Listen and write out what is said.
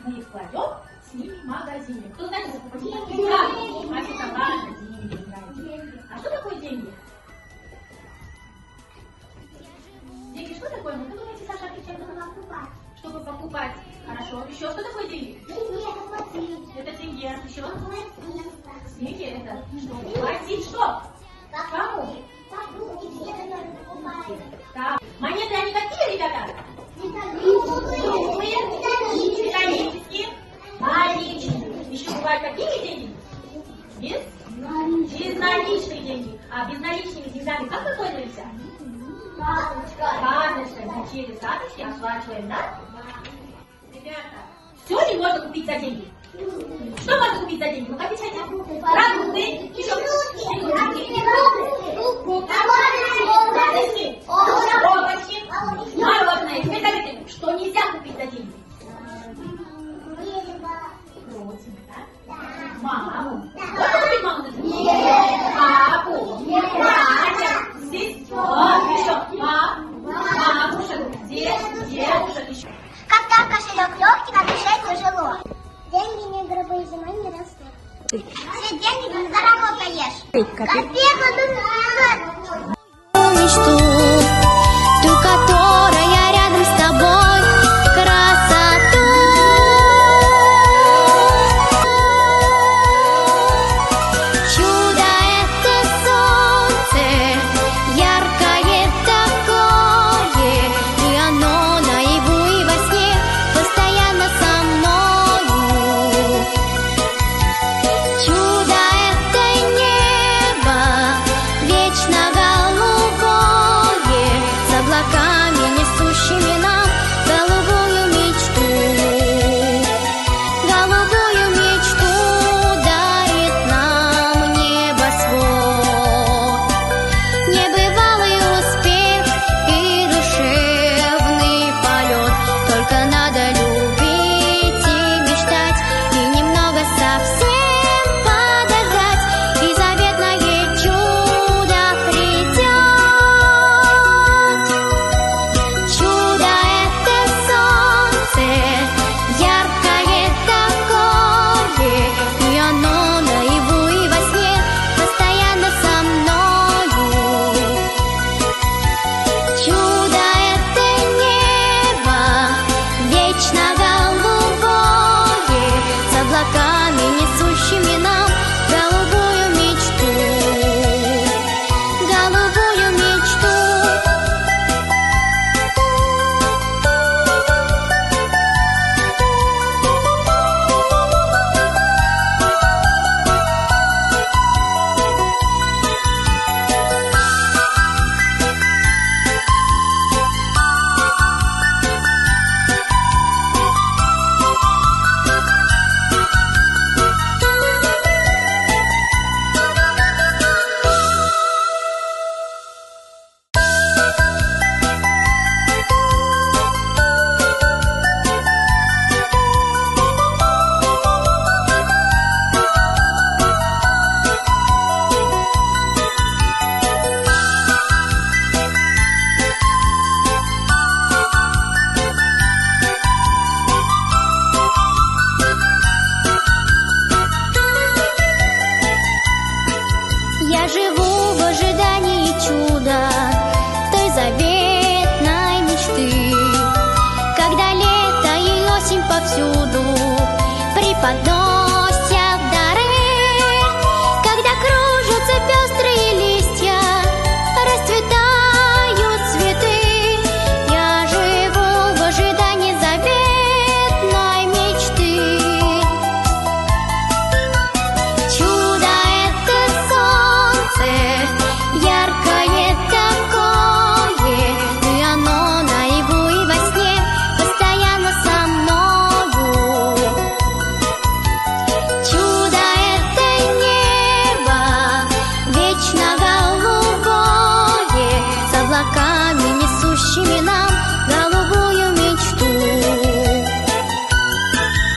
мы их кладем с ними в магазине. Кто знает, что покупать деньги? Да, официально деньги, знаете. А что такое деньги? Деньги что такое? Ну, вы думаете, Саша отвечает на покупать. Чтобы покупать. Хорошо. Еще что такое деньги? Это тенге. Еще? Деньги это что? Платить что? Кому? Так. Монеты они какие, ребята? Круглые, металлические, наличные. Еще бывают какие деньги? Безналичные деньги. А безналичными деньгами как мы пользуемся? Карточкой. Через карточки оплачиваем, да? Ребята, все ли можно купить за деньги? Что можно купить за деньги? Ну, отвечайте. Продукты. Еще. Овощи. Мороженое. Теперь скажите, что нельзя купить за деньги? Маму. Можно купить маму за деньги? Нет. Папу. Братья. Сестру. Еще. Бабушек. Дедушек. Когда кошелек легкий, на душе тяжело. Деньги не гробы, зимой не растут. Все деньги заработаешь. Копейку мечту, ту, которая рядом с тобой, красоту. Чудо это солнце, яркое такое, и оно наяву и во сне постоянно со мною. Чудо это небо, вечно голубое, с облаками, несущими нам голубую мечту. Голубую мечту дарит нам небосвод. Небывалый успех и душевный полет. Только надо любить и мечтать, и немного совсем подождать, и заветное чудо придет. Чудо это солнце, яркое такое, и оно наяву и во сне постоянно со мною. Чудо это небо, вечно голубое, с облаками, несущими нам голубую мечту. Голубую мечту. Я живу в ожидании чуда, той заветной мечты, когда лето и осень повсюду преподносят